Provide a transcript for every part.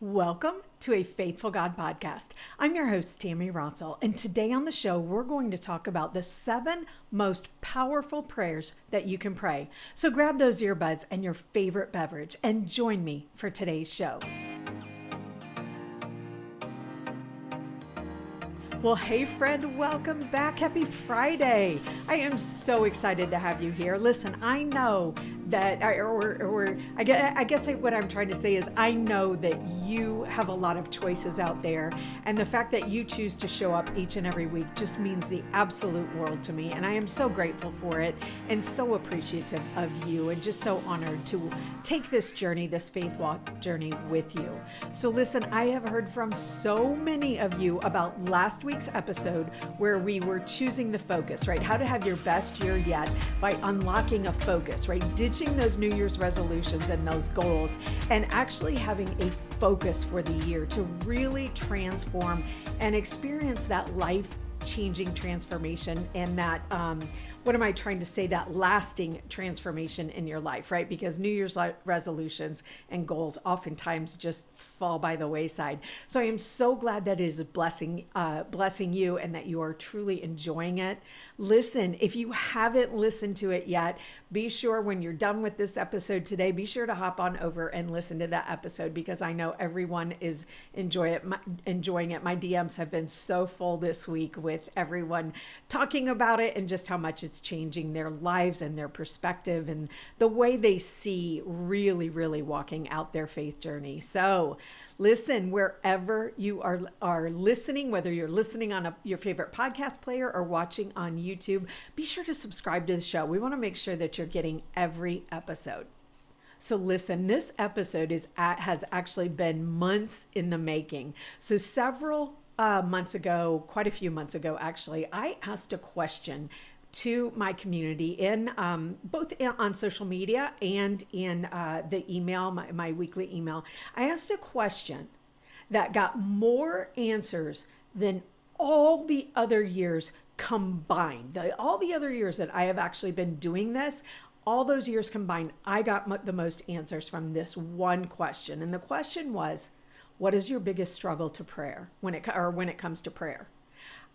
Welcome to a Faithful God podcast. I'm your host, Tammy Rotzel, and today on the show, we're going to talk about the 7 most powerful prayers that you can pray. So grab those earbuds and your favorite beverage and join me for today's show. Well, hey friend, welcome back. Happy Friday. I am so excited to have you here. Listen, I know that, I guess what I'm trying to say is I know that you have a lot of choices out there. And the fact that you choose to show up each and every week just means the absolute world to me. And I am so grateful for it and so appreciative of you and just so honored to take this journey, this faith walk journey with you. So listen, I have heard from so many of you about last week's episode where we were choosing the focus, right? How to have your best year yet by unlocking a focus, right? Ditching those New Year's resolutions and those goals and actually having a focus for the year to really transform and experience that life-changing transformation and that, that lasting transformation in your life, right? Because New Year's resolutions and goals oftentimes just fall by the wayside. So I am so glad that it is blessing you and that you are truly enjoying it. Listen, if you haven't listened to it yet, be sure when you're done with this episode today, be sure to hop on over and listen to that episode because I know everyone is enjoying it. My DMs have been so full this week with everyone talking about it and just how much it's changing their lives and their perspective and the way they see really, really walking out their faith journey. So listen, wherever you are listening, whether you're listening on your favorite podcast player or watching on YouTube, be sure to subscribe to the show. We want to make sure that you're getting every episode. So listen, this episode has actually been months in the making. So several months ago, quite a few months ago, actually, I asked a question to my community in both on social media and in the email, my weekly email. I asked a question that got more answers than all the other years combined. All the other years that I have actually been doing this, all those years combined, I got the most answers from this one question. And the question was, what is your biggest struggle to prayer when it comes to prayer?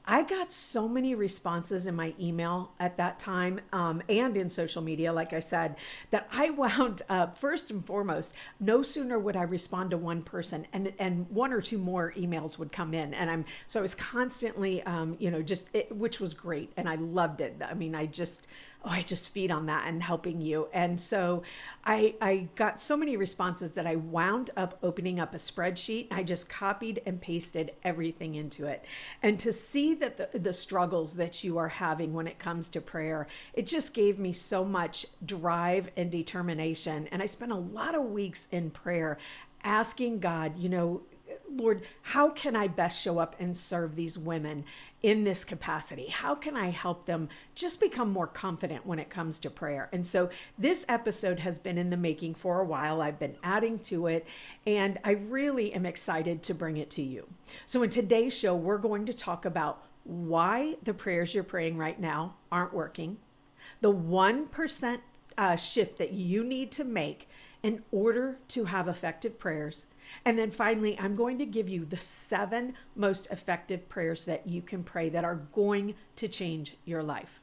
I got so many responses in my email at that time and in social media, like I said, that I wound up, first and foremost, no sooner would I respond to one person and one or two more emails would come in. And I was constantly, which was great. And I loved it. I mean, I just feed on that and helping you. And so I got so many responses that I wound up opening up a spreadsheet. I just copied and pasted everything into it. And to see that the struggles that you are having when it comes to prayer, it just gave me so much drive and determination. And I spent a lot of weeks in prayer asking God, Lord, how can I best show up and serve these women in this capacity? How can I help them just become more confident when it comes to prayer? And so this episode has been in the making for a while. I've been adding to it, and I really am excited to bring it to you. So in today's show, we're going to talk about why the prayers you're praying right now aren't working, the 1% shift that you need to make in order to have effective prayers. And then finally, I'm going to give you the 7 most effective prayers that you can pray that are going to change your life.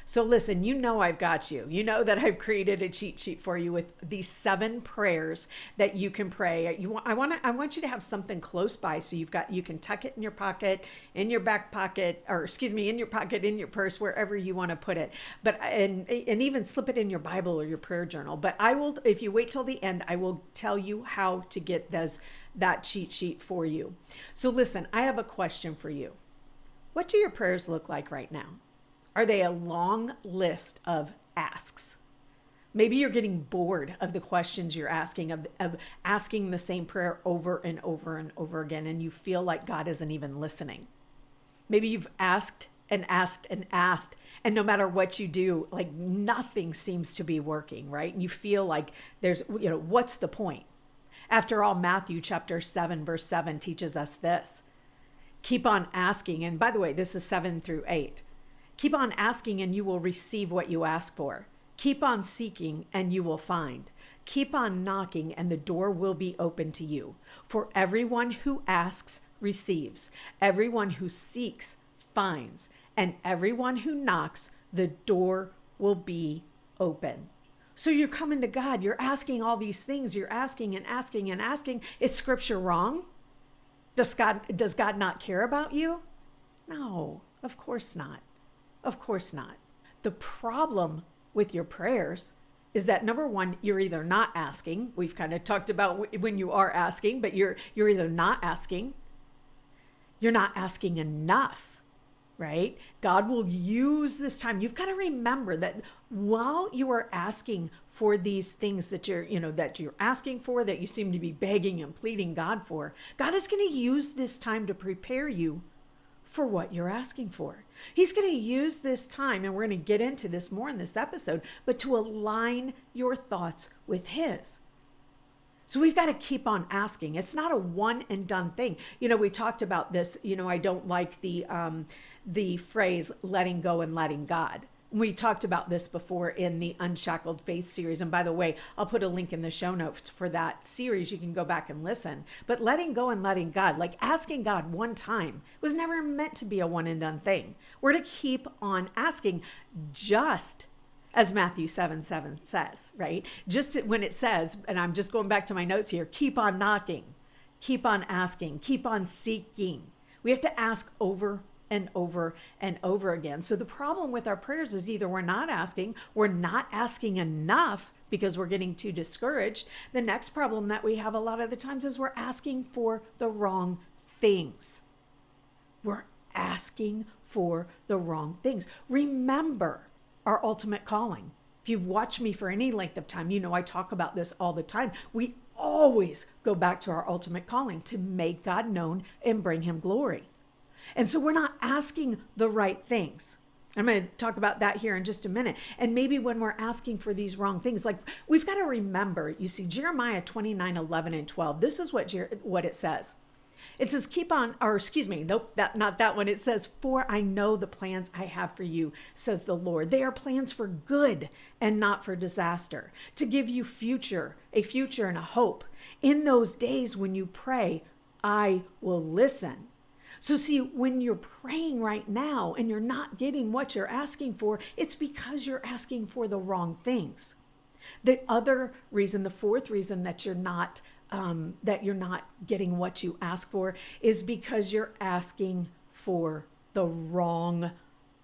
So listen, I've got you. You know that I've created a cheat sheet for you with these 7 prayers that you can pray. I want you to have something close by so you can tuck it in your pocket, in your back pocket, in your pocket, in your purse, wherever you want to put it. But and even slip it in your Bible or your prayer journal. But I will, if you wait till the end, I will tell you how to get that cheat sheet for you. So listen, I have a question for you. What do your prayers look like right now? Are they a long list of asks? Maybe you're getting bored of the questions you're asking, of asking the same prayer over and over and over again, and you feel like God isn't even listening. Maybe you've asked and asked and asked, and no matter what you do, like nothing seems to be working, right? And you feel like what's the point? After all, Matthew chapter 7, verse 7 teaches us this. Keep on asking, and by the way, this is 7 through 8. Keep on asking and you will receive what you ask for. Keep on seeking and you will find. Keep on knocking and the door will be open to you. For everyone who asks receives, everyone who seeks finds, and everyone who knocks, the door will be open. So you're coming to God, you're asking all these things, you're asking and asking and asking. Is scripture wrong? Does God not care about you? No, of course not. Of course not. The problem with your prayers is that number one, you're either not asking. We've kind of talked about when you are asking, but you're either not asking. You're not asking enough, right? God will use this time. You've got to remember that while you are asking for these things that you're asking for, that you seem to be begging and pleading God for, God is going to use this time to prepare you for what you're asking for. He's going to use this time, and we're going to get into this more in this episode, but to align your thoughts with His. So we've got to keep on asking. It's not a one and done thing. We talked about this. I don't like the phrase letting go and letting God. We talked about this before in the Unshackled Faith series. And by the way, I'll put a link in the show notes for that series. You can go back and listen. But letting go and letting God, like asking God one time, was never meant to be a one and done thing. We're to keep on asking, just as Matthew 7:7 says, right? Just when it says, and I'm just going back to my notes here, keep on knocking, keep on asking, keep on seeking. We have to ask over and over and over again. So the problem with our prayers is either we're not asking enough because we're getting too discouraged. The next problem that we have a lot of the times is we're asking for the wrong things. We're asking for the wrong things. Remember our ultimate calling. If you've watched me for any length of time, I talk about this all the time. We always go back to our ultimate calling, to make God known and bring Him glory. And so we're not asking the right things. I'm going to talk about that here in just a minute. And maybe when we're asking for these wrong things, like we've got to remember, Jeremiah 29:11 and 12, this is what it says. It says, not that one. It says, for I know the plans I have for you, says the Lord. They are plans for good and not for disaster, to give you a future and a hope. In those days when you pray, I will listen. So see, when you're praying right now and you're not getting what you're asking for, it's because you're asking for the wrong things. The fourth reason that you're not getting what you ask for is because you're asking for the wrong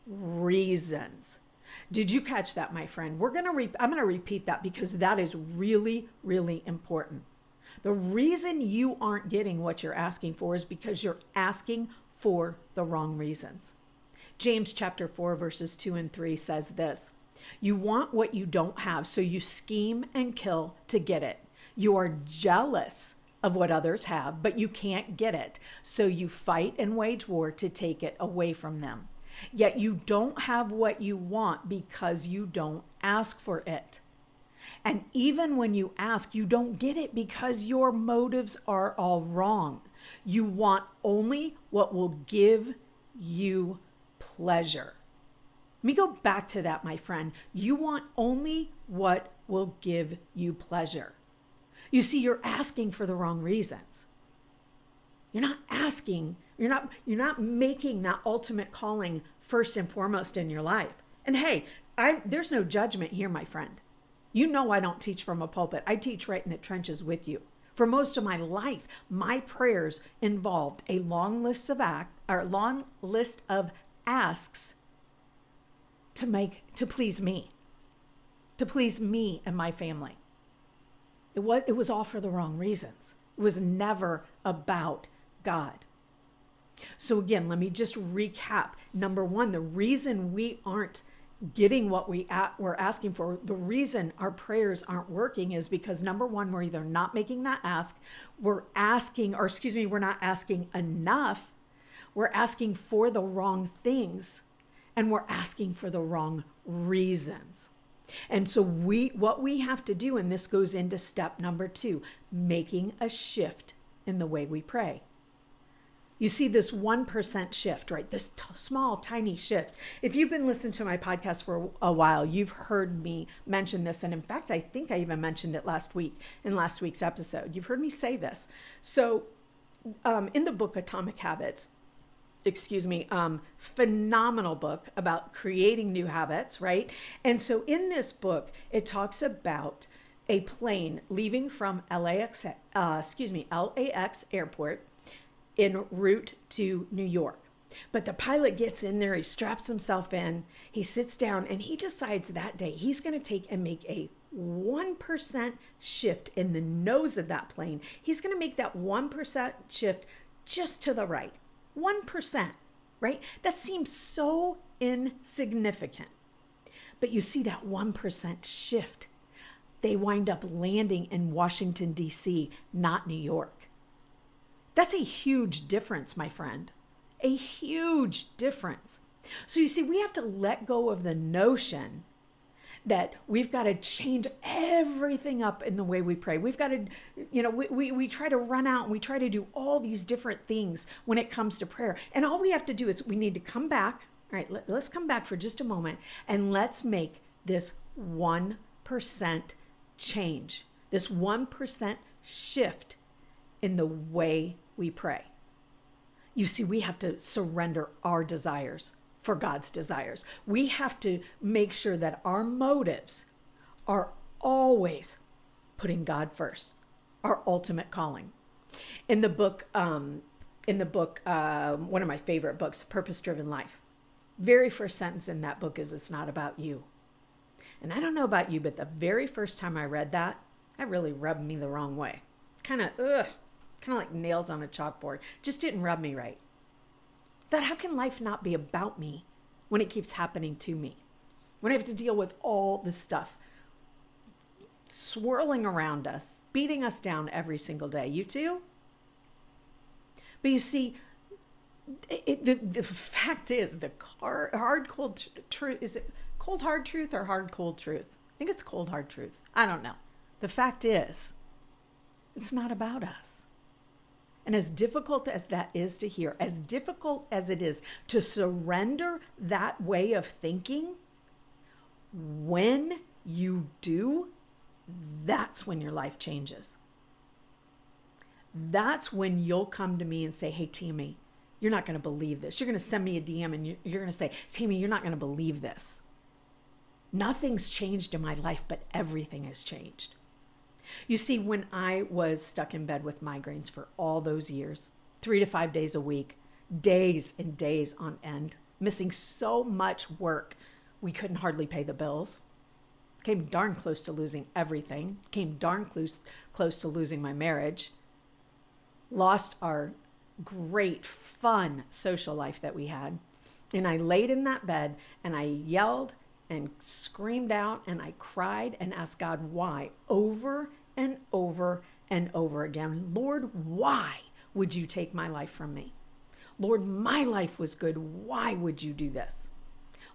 reasons. Did you catch that, my friend? I'm going to repeat that because that is really, really important. The reason you aren't getting what you're asking for is because you're asking for the wrong reasons. James chapter 4, verses 2 and 3 says this: you want what you don't have, so you scheme and kill to get it. You are jealous of what others have, but you can't get it, so you fight and wage war to take it away from them. Yet you don't have what you want because you don't ask for it. And even when you ask, you don't get it because your motives are all wrong. You want only what will give you pleasure. Let me go back to that, my friend. You want only what will give you pleasure. You see, you're asking for the wrong reasons. You're not making that ultimate calling first and foremost in your life. And hey, there's no judgment here, my friend. I don't teach from a pulpit. I teach right in the trenches with you. For most of my life, my prayers involved a long list of asks to please me and my family. It was all for the wrong reasons. It was never about God. So again, let me just recap. Number one, the reason we aren't getting what we're asking for, the reason our prayers aren't working is because number one, we're either not making that ask, we're not asking enough, we're asking for the wrong things, and we're asking for the wrong reasons. And so what we have to do, and this goes into step number 2, making a shift in the way we pray. You see this 1% shift, right? This small, tiny shift. If you've been listening to my podcast for a while, you've heard me mention this. And in fact, I think I even mentioned it last week in last week's episode. You've heard me say this. So in the book, Atomic Habits, phenomenal book about creating new habits, right? And so in this book, it talks about a plane leaving from LAX airport en route to New York. But the pilot gets in there, he straps himself in, he sits down, and he decides that day he's going to take and make a 1% shift in the nose of that plane. He's going to make that 1% shift just to the right. 1%, right? That seems so insignificant. But you see that 1% shift. They wind up landing in Washington, D.C., not New York. That's a huge difference, my friend. A huge difference. So you see, we have to let go of the notion that we've got to change everything up in the way we pray. We've got to, we try to run out and we try to do all these different things when it comes to prayer. And all we have to do is we need to come back. All right, let's come back for just a moment and let's make this 1% change, this 1% shift in the way we pray. You see, we have to surrender our desires for God's desires. We have to make sure that our motives are always putting God first, our ultimate calling. In the book, one of my favorite books, Purpose Driven Life, very first sentence in that book is, "It's not about you." And I don't know about you, but the very first time I read that really rubbed me the wrong way. Kind of like nails on a chalkboard. Just didn't rub me right. That how can life not be about me when it keeps happening to me? When I have to deal with all this stuff swirling around us, beating us down every single day. You too? But you see, the fact is, the hard, cold truth, is it cold, hard truth or hard, cold truth? I think it's cold, hard truth. I don't know. The fact is, it's not about us. And as difficult as that is to hear, as difficult as it is to surrender that way of thinking, when you do, that's when your life changes. That's when you'll come to me and say, "Hey, Tammy, you're not going to believe this." You're going to send me a DM and you're going to say, "Tammy, you're not going to believe this." Nothing's changed in my life, but everything has changed. You see, when I was stuck in bed with migraines for all those years, 3 to 5 days a week, days and days on end, missing so much work, we couldn't hardly pay the bills. Came darn close to losing everything. Came darn close to losing my marriage. Lost our great, fun social life that we had. And I laid in that bed and I yelled and screamed out and I cried and asked God why over and over and over again. "Lord, why would you take my life from me? Lord, my life was good. Why would you do this?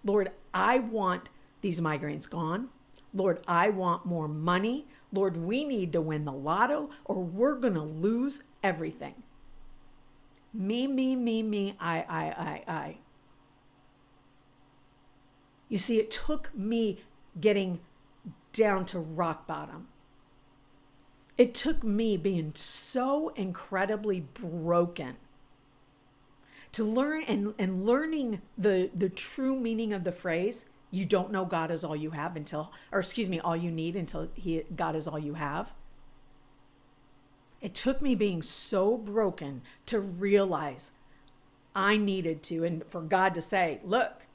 Lord, I want these migraines gone. Lord, I want more money. Lord, we need to win the lotto or we're going to lose everything." Me, I. You see, it took me getting down to rock bottom. It took me being so incredibly broken to learn and learning the true meaning of the phrase, "You don't know God is all you have all you need until God is all you have." It took me being so broken to realize I needed to, and for God to say, "Look,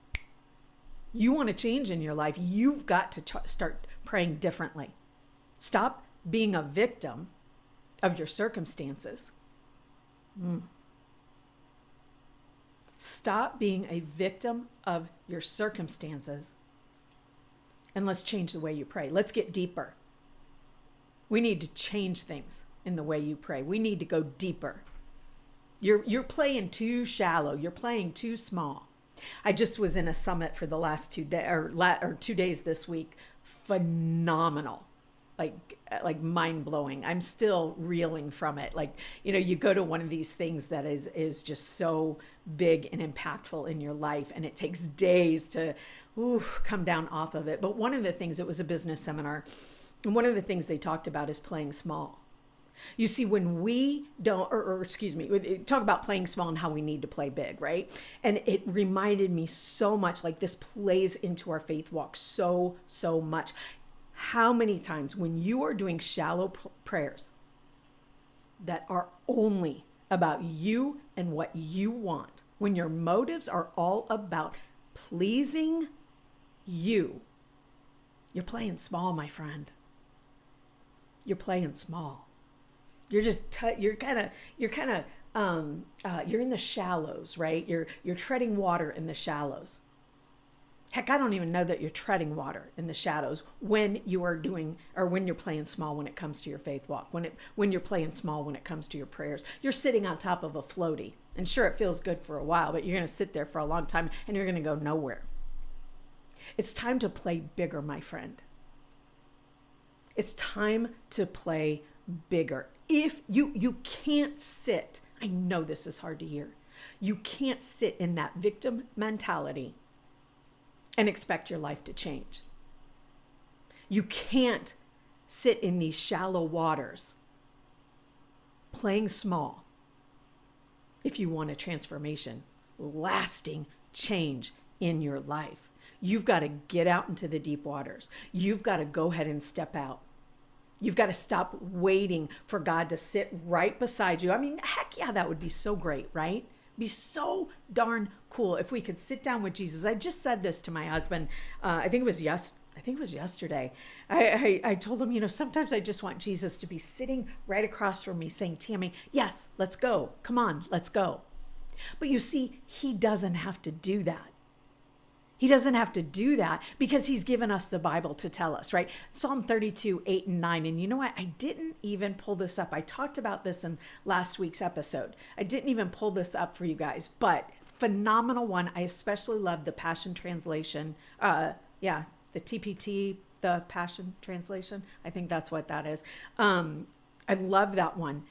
you want to change in your life, you've got to start praying differently. Stop being a victim of your circumstances. Stop being a victim of your circumstances. And let's change the way you pray. Let's get deeper. We need to change things in the way you pray. We need to go deeper. You're playing too shallow. You're playing too small. I just was in a summit for the last 2 days this week. Phenomenal. like mind blowing. I'm still reeling from it. Like, you go to one of these things that is just so big and impactful in your life, and it takes days to come down off of it. But one of the things, it was a business seminar, and one of the things they talked about is playing small. You see, when we don't, or excuse me, talk about playing small and how we need to play big, right? And it reminded me so much, like this plays into our faith walk so much. How many times when you are doing shallow prayers that are only about you and what you want, when your motives are all about pleasing you, you're playing small, my friend. You're playing small. You're just you're in the shallows, right? You're treading water in the shallows. Heck, I don't even know that you're treading water in the shadows when you are doing, or when you're playing small when it comes to your faith walk, when you're playing small when it comes to your prayers. You're sitting on top of a floaty, and sure, it feels good for a while, but you're going to sit there for a long time and you're going to go nowhere. It's time to play bigger, my friend. It's time to play bigger. If you can't sit, I know this is hard to hear. You can't sit in that victim mentality and expect your life to change. You can't sit in these shallow waters playing small if you want a transformation, lasting change in your life. You've got to get out into the deep waters. You've got to go ahead and step out. You've got to stop waiting for God to sit right beside you. I mean, heck yeah, that would be so great, right? Be so darn cool if we could sit down with Jesus. I just said this to my husband. I think it was yesterday. I told him, sometimes I just want Jesus to be sitting right across from me saying, Tammy, yes, let's go. Come on, let's go. But you see, he doesn't have to do that. He doesn't have to do that because he's given us the Bible to tell us, right? Psalm 32, 8 and 9. And you know what? I didn't even pull this up. I talked about this in last week's episode. I didn't even pull this up for you guys, but phenomenal one. I especially love the Passion Translation. The TPT, the Passion Translation. I think that's what that is. I love that one.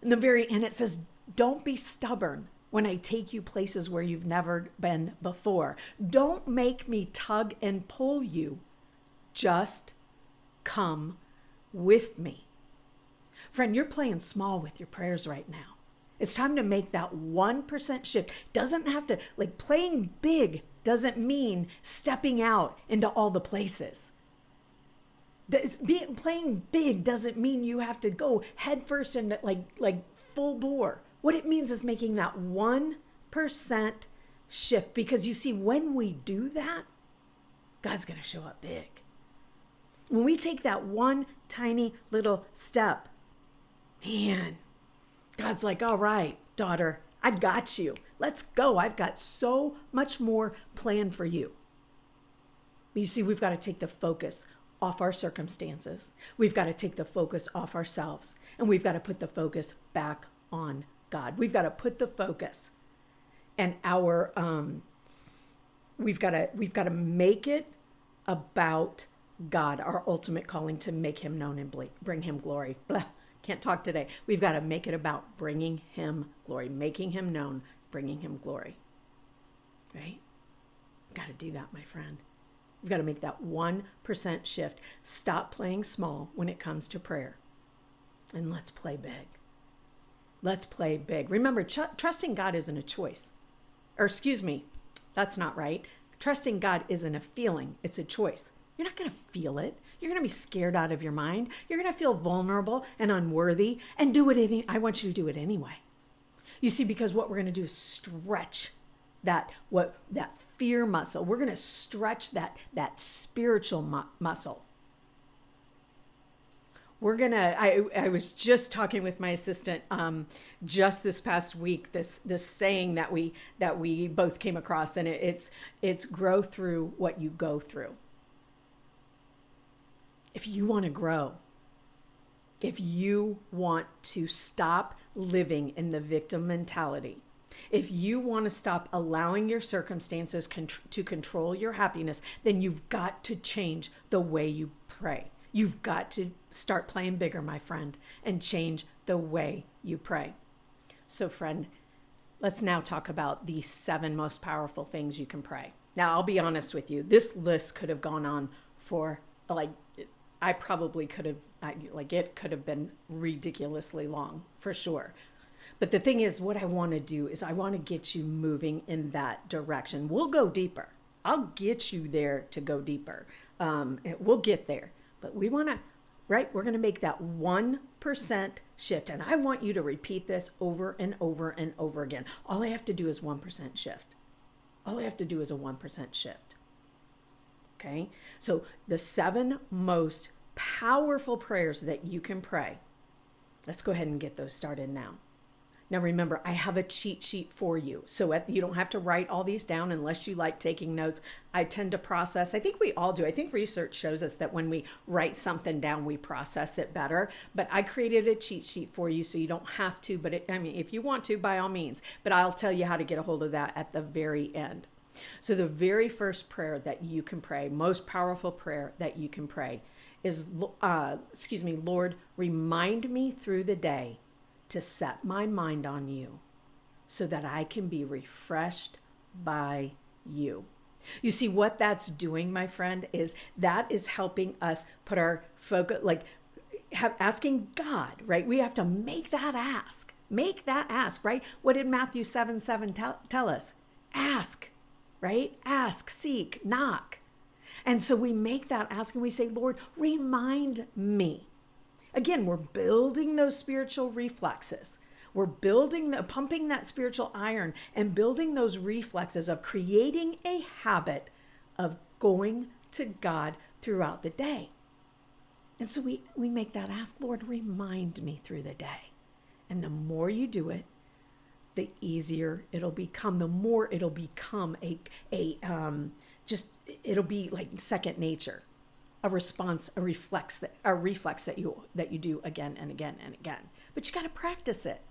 In the very end, it says, don't be stubborn when I take you places where you've never been before. Don't make me tug and pull you. Just come with me. Friend, you're playing small with your prayers right now. It's time to make that 1% shift. Doesn't have to, playing big doesn't mean stepping out into all the places. Playing big doesn't mean you have to go headfirst into like full bore. What it means is making that 1% shift, because you see, when we do that, God's going to show up big. When we take that one tiny little step, man, God's like, all right, daughter, I got you. Let's go. I've got so much more planned for you. But you see, we've got to take the focus off our circumstances. We've got to take the focus off ourselves, and we've got to put the focus back on God. We've got to put the focus and we've got to make it about God, our ultimate calling to make him known and bring him glory. Blah, can't talk today. We've got to make it about bringing him glory, making him known, bringing him glory. Right? We've got to do that, my friend. We've got to make that 1% shift. Stop playing small when it comes to prayer, and let's play big. Let's play big. Remember, trusting God isn't a choice. Or excuse me, that's not right. Trusting God isn't a feeling, it's a choice. You're not going to feel it. You're going to be scared out of your mind. You're going to feel vulnerable and unworthy, and I want you to do it anyway. You see, because what we're going to do is stretch that fear muscle. We're going to stretch that spiritual muscle. I was just talking with my assistant just this past week, this saying that we both came across, and it's grow through what you go through. If you want to grow, if you want to stop living in the victim mentality, if you want to stop allowing your circumstances to control your happiness, then you've got to change the way you pray. You've got to start playing bigger, my friend, and change the way you pray. So, friend, let's now talk about the 7 most powerful things you can pray. Now, I'll be honest with you. This list could have gone on for I probably could have, it could have been ridiculously long for sure. But the thing is, what I want to do is I want to get you moving in that direction. We'll go deeper. I'll get you there to go deeper. We'll get there. But we want to, right? We're going to make that 1% shift. And I want you to repeat this over and over and over again. All I have to do is 1% shift. All I have to do is a 1% shift. Okay? So the 7 most powerful prayers that you can pray. Let's go ahead and get those started now. Now remember, I have a cheat sheet for you. So you don't have to write all these down unless you like taking notes. I tend to process. I think we all do. I think research shows us that when we write something down, we process it better. But I created a cheat sheet for you so you don't have to. But if you want to, by all means. But I'll tell you how to get a hold of that at the very end. So the very first prayer that you can pray, most powerful prayer that you can pray is, Lord, remind me through the day to set my mind on you so that I can be refreshed by you. You see what that's doing, my friend, is that is helping us put our focus, asking God, right? We have to make that ask, right? What did Matthew 7:7 tell us? Ask, right? Ask, seek, knock. And so we make that ask and we say, Lord, remind me. Again, we're building those spiritual reflexes. We're pumping that spiritual iron and building those reflexes of creating a habit of going to God throughout the day. And so we make that ask, Lord, remind me through the day. And the more you do it, the easier it'll become, the more it'll become it'll be like second nature. A reflex that you do again and again and again. But you got to practice it.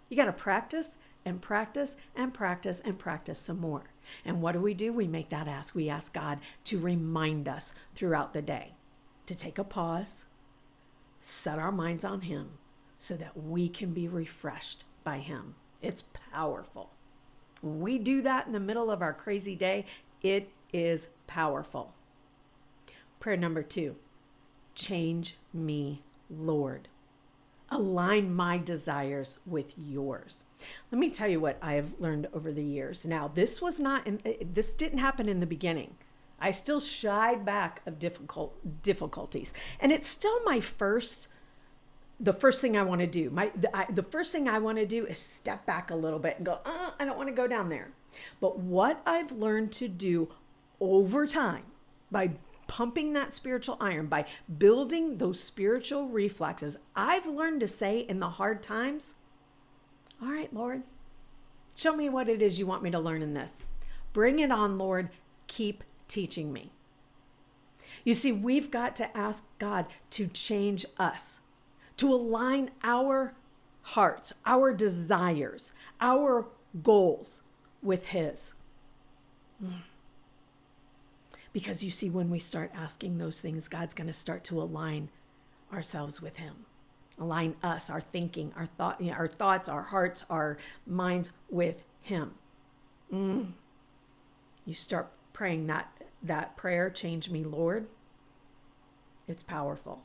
You got to practice and practice and practice and practice some more. And what do? We make that ask. We ask God to remind us throughout the day to take a pause, set our minds on Him so that we can be refreshed by Him. It's powerful. When we do that in the middle of our crazy day, it is powerful. Prayer number 2, change me, Lord. Align my desires with yours. Let me tell you what I have learned over the years. Now, this didn't happen in the beginning. I still shied back of difficulties. And it's still the first thing I want to do. The first thing I want to do is step back a little bit and go, I don't want to go down there. But what I've learned to do over time by pumping that spiritual iron, by building those spiritual reflexes, I've learned to say in the hard times, all right, Lord, show me what it is you want me to learn in this. Bring it on, Lord. Keep teaching me. You see, we've got to ask God to change us, to align our hearts, our desires, our goals with His. Because you see, when we start asking those things, God's going to start to align ourselves with Him, align us, our thinking, our thoughts, our hearts, our minds with Him. You start praying that prayer, change me, Lord. It's powerful.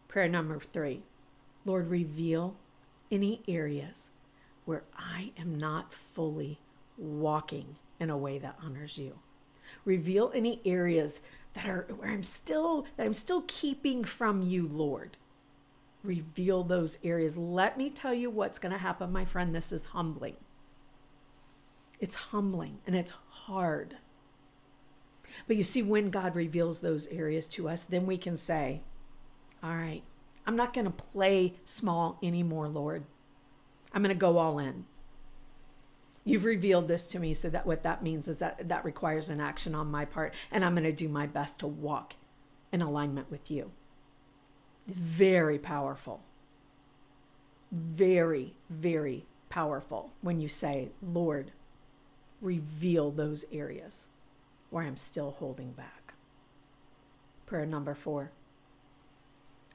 Prayer number 3, Lord, reveal any areas where I am not fully walking in a way that honors you. Reveal any areas where I'm still keeping from you, Lord. Reveal those areas. Let me tell you what's going to happen, my friend. This is humbling. It's humbling and it's hard. But you see, when God reveals those areas to us, then we can say, all right, I'm not going to play small anymore, Lord. I'm going to go all in. You've revealed this to me, so that what that means is that requires an action on my part, and I'm going to do my best to walk in alignment with you. Very powerful. Very, very powerful when you say, Lord, reveal those areas where I'm still holding back. Prayer number 4,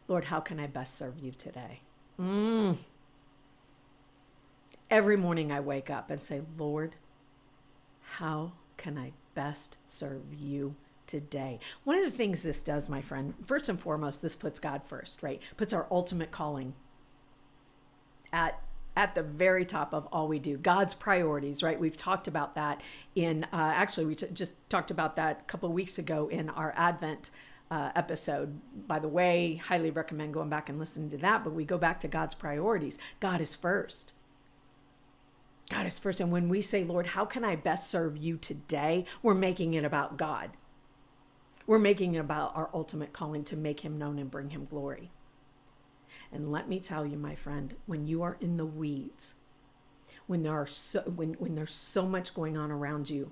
Lord, how can I best serve you today? Every morning I wake up and say, Lord, how can I best serve you today? One of the things this does, my friend, first and foremost, this puts God first, right? Puts our ultimate calling at the very top of all we do. God's priorities, right? We've talked about that in, actually, we just talked about that a couple of weeks ago in our Advent episode. By the way, highly recommend going back and listening to that, but we go back to God's priorities. God is first. God is first. And when we say, Lord, how can I best serve you today? We're making it about God. We're making it about our ultimate calling to make him known and bring him glory. And let me tell you, my friend, when you are in the weeds, when there's so much going on around you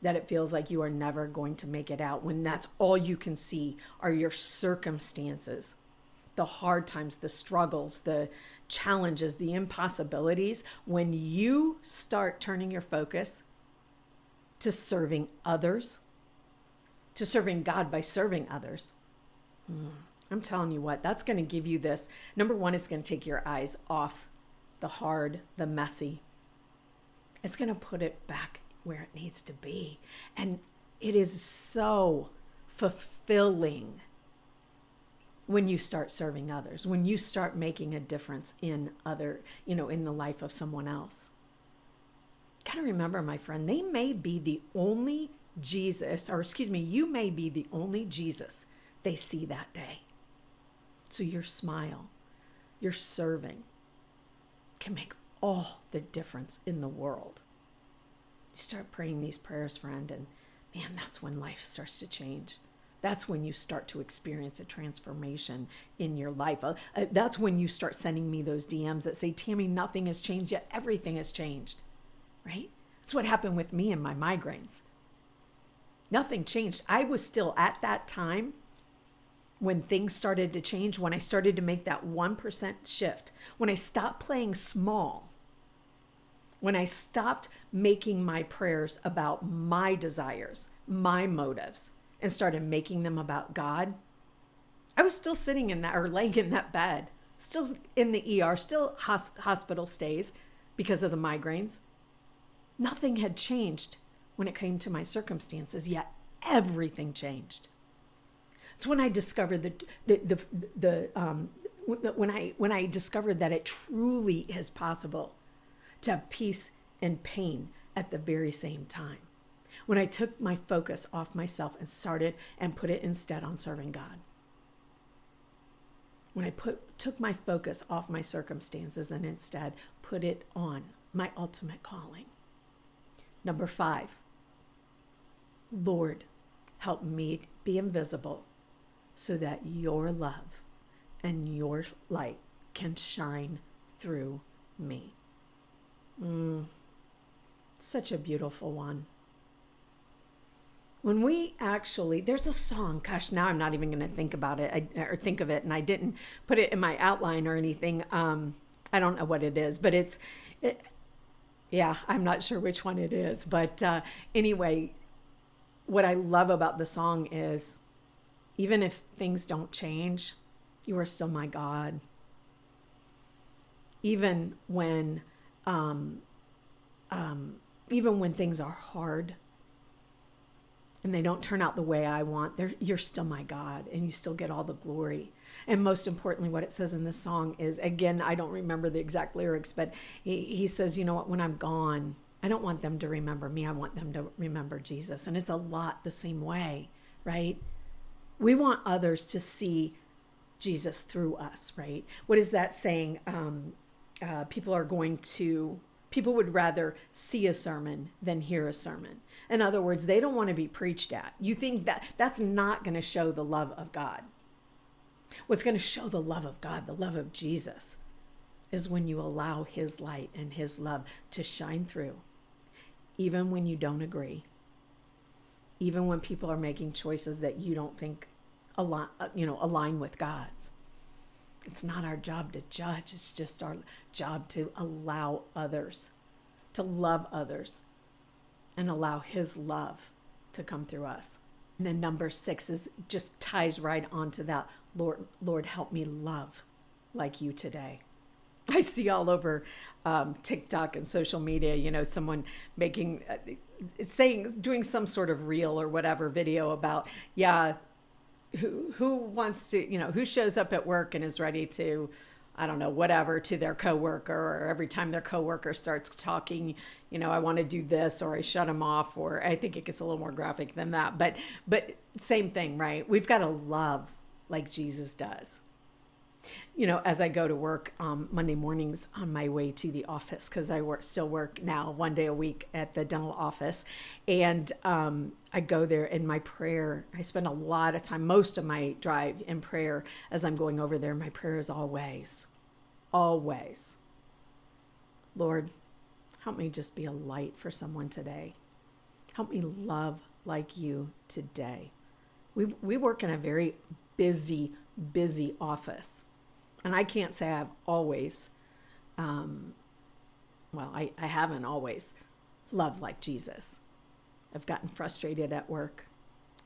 that it feels like you are never going to make it out, when that's all you can see are your circumstances, the hard times, the struggles, the challenges, the impossibilities, when you start turning your focus to serving others, to serving God by serving others, I'm telling you what, that's going to give you this. Number one, it's going to take your eyes off the hard, the messy. It's going to put it back where it needs to be. And it is so fulfilling when you start serving others, when you start making a difference in in the life of someone else. Got to remember, my friend, you may be the only Jesus they see that day. So your smile, your serving can make all the difference in the world. You start praying these prayers, friend, and man, that's when life starts to change. That's when you start to experience a transformation in your life. That's when you start sending me those DMs that say, Tammy, nothing has changed yet. Everything has changed, right? That's what happened with me and my migraines. Nothing changed. I was still at that time when things started to change, when I started to make that 1% shift, when I stopped playing small, when I stopped making my prayers about my desires, my motives, and started making them about God, I was still sitting in that or laying in that bed, still in the ER, still hospital stays because of the migraines. Nothing had changed when it came to my circumstances, yet everything changed. It's when I discovered when I discovered that it truly is possible to have peace and pain at the very same time. When I took my focus off myself and started and put it instead on serving God. When I took my focus off my circumstances and instead put it on my ultimate calling. Number 5, Lord, help me be invisible so that your love and your light can shine through me. Such a beautiful one. When we actually, there's a song, gosh, now I'm not even going to think about it or think of it, and I didn't put it in my outline or anything. I don't know what it is, but I'm not sure which one it is. But anyway, what I love about the song is, even if things don't change, you are still my God. Even when things are hard and they don't turn out the way I want, you're still my God, and you still get all the glory. And most importantly, what it says in this song is, again, I don't remember the exact lyrics, but he says, you know what, when I'm gone, I don't want them to remember me. I want them to remember Jesus. And it's a lot the same way, right? We want others to see Jesus through us, right? What is that saying? People would rather see a sermon than hear a sermon. In other words, they don't want to be preached at. You think that's not going to show the love of God. What's going to show the love of God, the love of Jesus, is when you allow his light and his love to shine through, even when you don't agree, even when people are making choices that you don't think align with God's. It's not our job to judge. It's just our job to allow others, to love others, and allow his love to come through us. And then number 6 is just ties right onto that. Lord, help me love like you today. I see all over TikTok and social media, someone making, doing some sort of reel or whatever video about, who wants to, who shows up at work and is ready to, I don't know, whatever, to their coworker, or every time their coworker starts talking, I want to do this, or I shut them off, or I think it gets a little more graphic than that. But same thing, right? We've got to love like Jesus does. As I go to work Monday mornings on my way to the office, because I still work now 1 day a week at the dental office. And I go there in my prayer. I spend a lot of time, most of my drive in prayer as I'm going over there. My prayer is always, Lord, help me just be a light for someone today. Help me love like you today. We work in a very busy office. And I can't say I've always, I haven't always loved like Jesus. I've gotten frustrated at work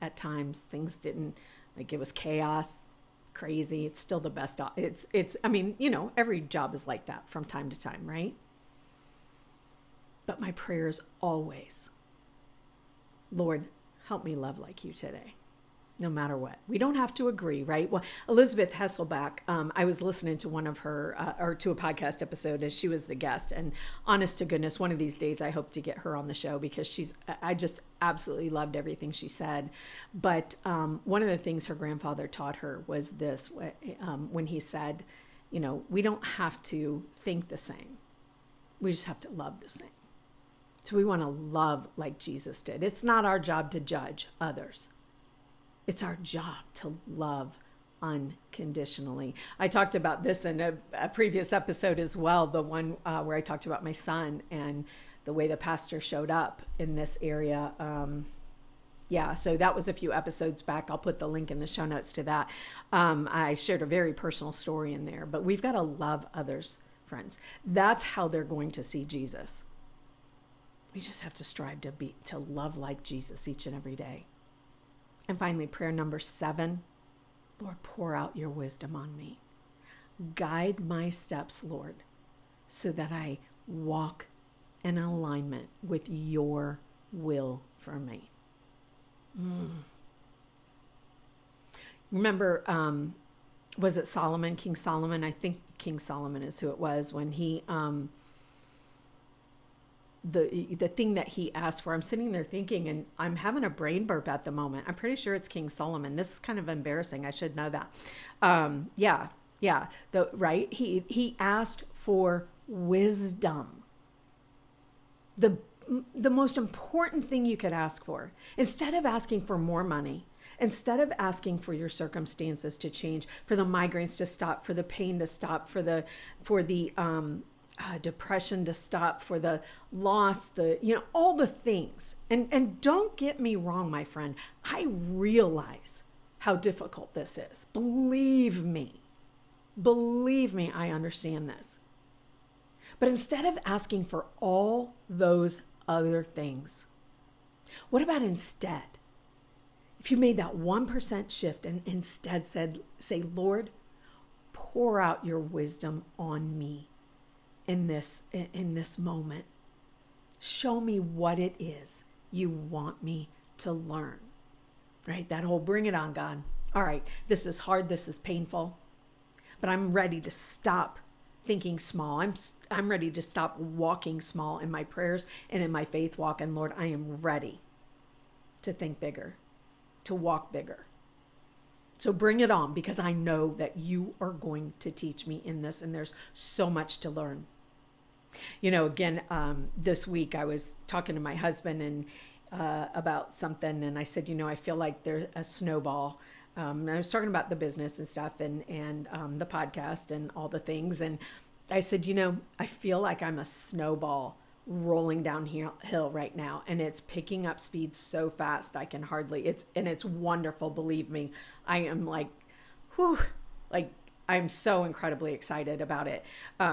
at times. Things didn't, it was chaos, crazy. It's still the best. Every job is like that from time to time, right? But my prayer is always, Lord, help me love like you today. No matter what. We don't have to agree, right? Well, Elizabeth Hasselbeck, I was listening to one of her, or to a podcast episode as she was the guest. And honest to goodness, one of these days I hope to get her on the show, because I just absolutely loved everything she said. But one of the things her grandfather taught her was this, when he said, we don't have to think the same. We just have to love the same. So we want to love like Jesus did. It's not our job to judge others. It's our job to love unconditionally. I talked about this in a previous episode as well, the one where I talked about my son and the way the pastor showed up in this area. So that was a few episodes back. I'll put the link in the show notes to that. I shared a very personal story in there, but we've got to love others, friends. That's how they're going to see Jesus. We just have to strive to love like Jesus each and every day. And finally, prayer number 7, Lord, pour out your wisdom on me. Guide my steps, Lord, so that I walk in alignment with your will for me. Remember, was it Solomon, King Solomon? I think King Solomon is who it was, when he... the thing that he asked for. I'm sitting there thinking, and I'm having a brain burp at the moment. I'm pretty sure it's King Solomon. This is kind of embarrassing. I should know that. Right? He asked for wisdom. The most important thing you could ask for. Instead of asking for more money, instead of asking for your circumstances to change, for the migraines to stop, for the pain to stop, for the depression to stop, for the loss, all the things. And don't get me wrong, my friend. I realize how difficult this is. Believe me, I understand this. But instead of asking for all those other things, what about instead, if you made that 1% shift and instead say, Lord, pour out your wisdom on me in this moment. Show me what it is you want me to learn, right? That whole bring it on, God. All right, this is hard, this is painful, but I'm ready to stop thinking small. I'm ready to stop walking small in my prayers and in my faith walk. And Lord, I am ready to think bigger, to walk bigger. So bring it on, because I know that you are going to teach me in this, and there's so much to learn. Again, this week I was talking to my husband and about something, and I said, I feel like there's a snowball. I was talking about the business and stuff, and the podcast and all the things, and I said, I feel like I'm a snowball rolling downhill right now, and it's picking up speed so fast I can hardly. It's wonderful, believe me. I am like I'm so incredibly excited about it.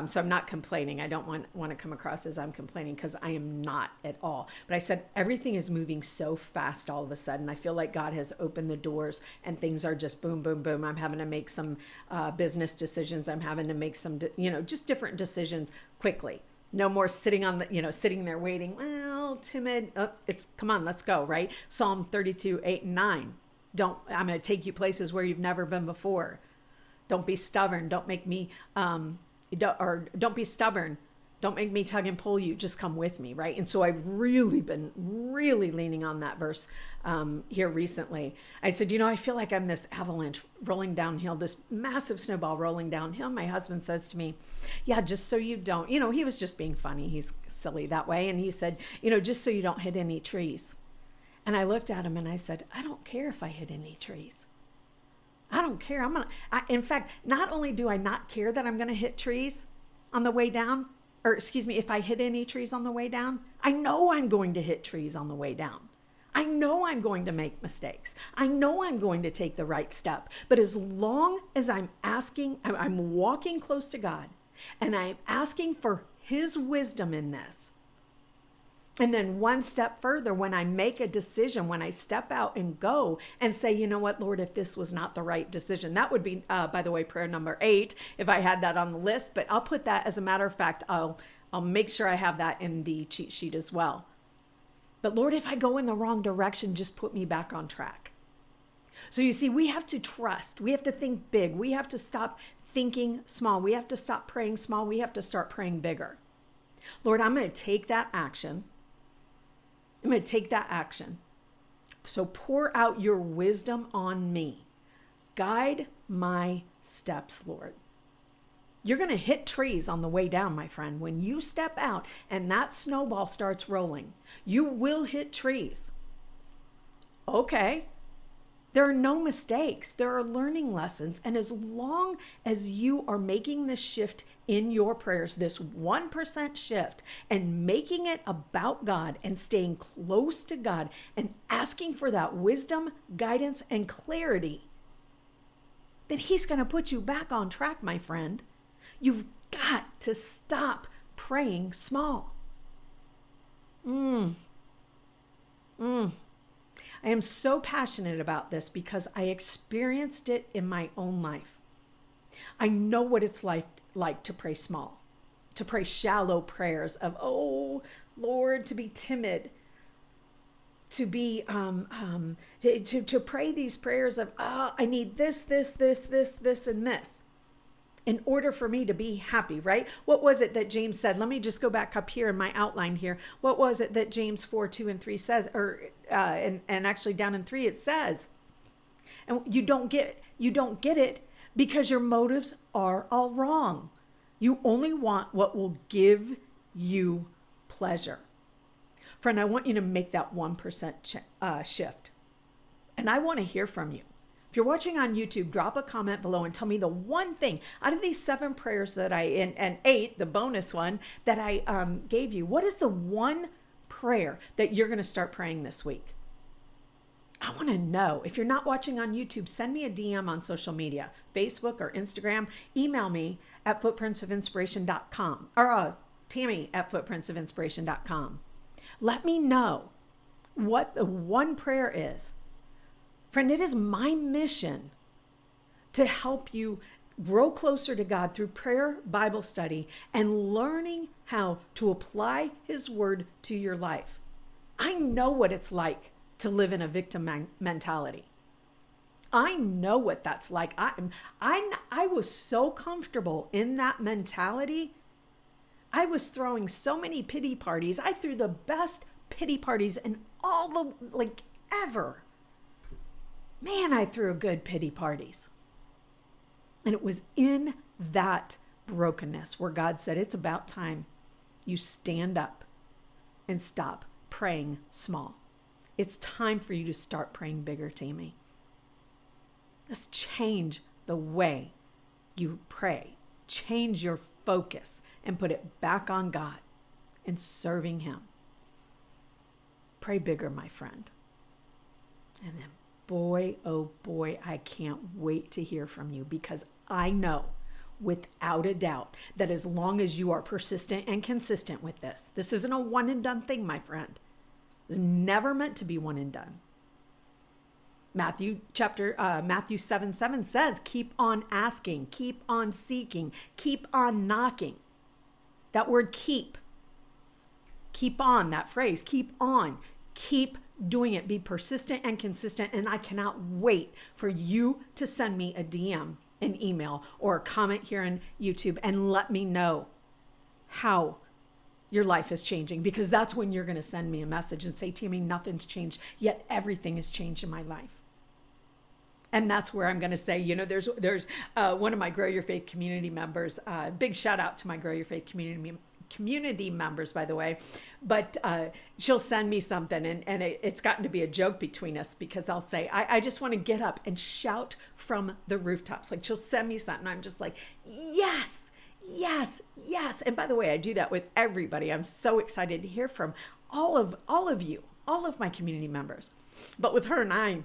So I'm not complaining. I don't want to come across as I'm complaining, because I am not at all. But I said everything is moving so fast all of a sudden. I feel like God has opened the doors and things are just boom, boom, boom. I'm having to make some business decisions. I'm having to make some, just different decisions quickly. No more sitting on sitting there waiting. Well, timid. It's come on, let's go, right? Psalm 32, 8 and 9. I'm going to take you places where you've never been before. Don't be stubborn. Don't make me, don't be stubborn. Don't make me tug and pull you. Just come with me, right? And so I've really been leaning on that verse here recently. I said, I feel like I'm this avalanche rolling downhill, this massive snowball rolling downhill. My husband says to me, yeah, just so you don't, he was just being funny. He's silly that way. And he said, just so you don't hit any trees. And I looked at him and I said, I don't care if I hit any trees. I don't care. In fact, not only do I not care that I'm going to hit trees on the way down, or excuse me, if I hit any trees on the way down, I know I'm going to hit trees on the way down. I know I'm going to make mistakes. I know I'm going to take the right step. But as long as I'm walking close to God and I'm asking for his wisdom in this. And then one step further, when I make a decision, when I step out and go and say, you know what, Lord, if this was not the right decision, that would be, by the way, prayer number 8, if I had that on the list. But I'll put that, as a matter of fact, I'll make sure I have that in the cheat sheet as well. But Lord, if I go in the wrong direction, just put me back on track. So you see, we have to trust. We have to think big. We have to stop thinking small. We have to stop praying small. We have to start praying bigger. Lord, I'm going to take that action. I'm going to take that action. So pour out your wisdom on me. Guide my steps, Lord. You're going to hit trees on the way down, my friend. When you step out and that snowball starts rolling, you will hit trees. Okay. There are no mistakes. There are learning lessons. And as long as you are making this shift in your prayers, this 1% shift, and making it about God and staying close to God and asking for that wisdom, guidance, and clarity, then he's going to put you back on track, my friend. You've got to stop praying small. I am so passionate about this because I experienced it in my own life. I know what it's like to pray small, to pray shallow prayers of, oh, Lord, to be timid, to be, to pray these prayers of, I need this, and this in order for me to be happy, right? What was it that James said? Let me just go back up here in my outline here. What was it that James 4, 2 and 3 says, and actually down in 3 it says, and you don't get it because your motives are all wrong. You only want what will give you pleasure. Friend, I want you to make that 1% shift. And I want to hear from you. If you're watching on YouTube, drop a comment below and tell me the one thing out of these 7 prayers that and 8, the bonus one that I gave you. What is the one prayer that you're going to start praying this week? I want to know. If you're not watching on YouTube, send me a DM on social media, Facebook or Instagram. Email me at footprintsofinspiration.com or Tammy at footprintsofinspiration.com. Let me know what the one prayer is. Friend, it is my mission to help you grow closer to God through prayer, Bible study, and learning how to apply his word to your life. I know what it's like to live in a victim mentality. I know what that's like. I was so comfortable in that mentality. I was throwing so many pity parties. I threw the best pity parties in all the, ever. Man, I threw good pity parties. And it was in that brokenness where God said, it's about time you stand up and stop praying small. It's time for you to start praying bigger, Tammy. Let's change the way you pray. Change your focus and put it back on God and serving him. Pray bigger, my friend. And then boy, oh boy, I can't wait to hear from you because I know without a doubt that as long as you are persistent and consistent with this isn't a one and done thing, my friend. It's never meant to be one and done. Matthew 7:7 says, keep on asking, keep on seeking, keep on knocking. That word keep on, that phrase, keep on, keep doing it. Be persistent and consistent. And I cannot wait for you to send me a DM, an email, or a comment here on YouTube and let me know how your life is changing, because that's when you're going to send me a message and say, Tammy, nothing's changed, yet everything has changed in my life. And that's where I'm going to say, there's one of my Grow Your Faith community members, big shout out to my Grow Your Faith community members, by the way, but she'll send me something and it's gotten to be a joke between us, because I'll say, I just want to get up and shout from the rooftops. Like, she'll send me something. I'm just like, yes, yes, yes. And by the way, I do that with everybody. I'm so excited to hear from all of you, all of my community members. But with her and I,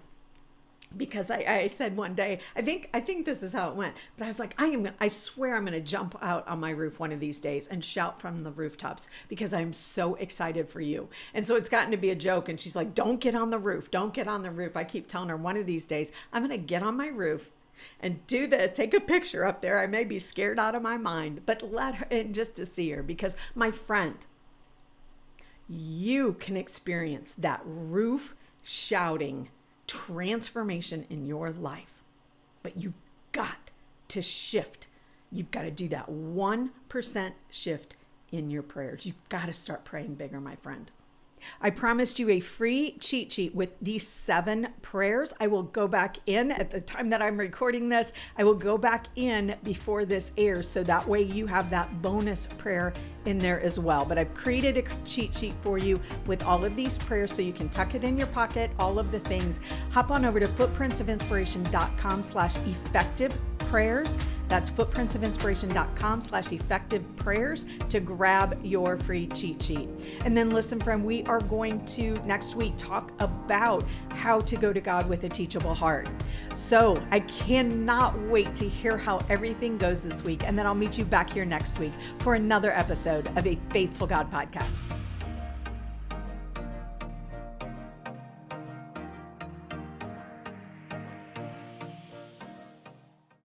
because I said one day, I think this is how it went, but I was like, I swear I'm going to jump out on my roof one of these days and shout from the rooftops, because I'm so excited for you. And so it's gotten to be a joke. And she's like, don't get on the roof. Don't get on the roof. I keep telling her, one of these days, I'm going to get on my roof and do this, take a picture up there. I may be scared out of my mind, but let her in just to see her, because my friend, you can experience that roof shouting transformation in your life, but you've got to shift. You've got to do that 1% shift in your prayers. You've got to start praying bigger, my friend. I promised you a free cheat sheet with these 7 prayers. I will go back in at the time that I'm recording this. I will go back in before this airs, so that way you have that bonus prayer in there as well. But I've created a cheat sheet for you with all of these prayers, so you can tuck it in your pocket, all of the things. Hop on over to footprintsofinspiration.com/effective prayers. That's footprintsofinspiration.com/effective prayers to grab your free cheat sheet. And then listen, friend, we are going to next week talk about how to go to God with a teachable heart. So I cannot wait to hear how everything goes this week. And then I'll meet you back here next week for another episode of a Faithful God podcast.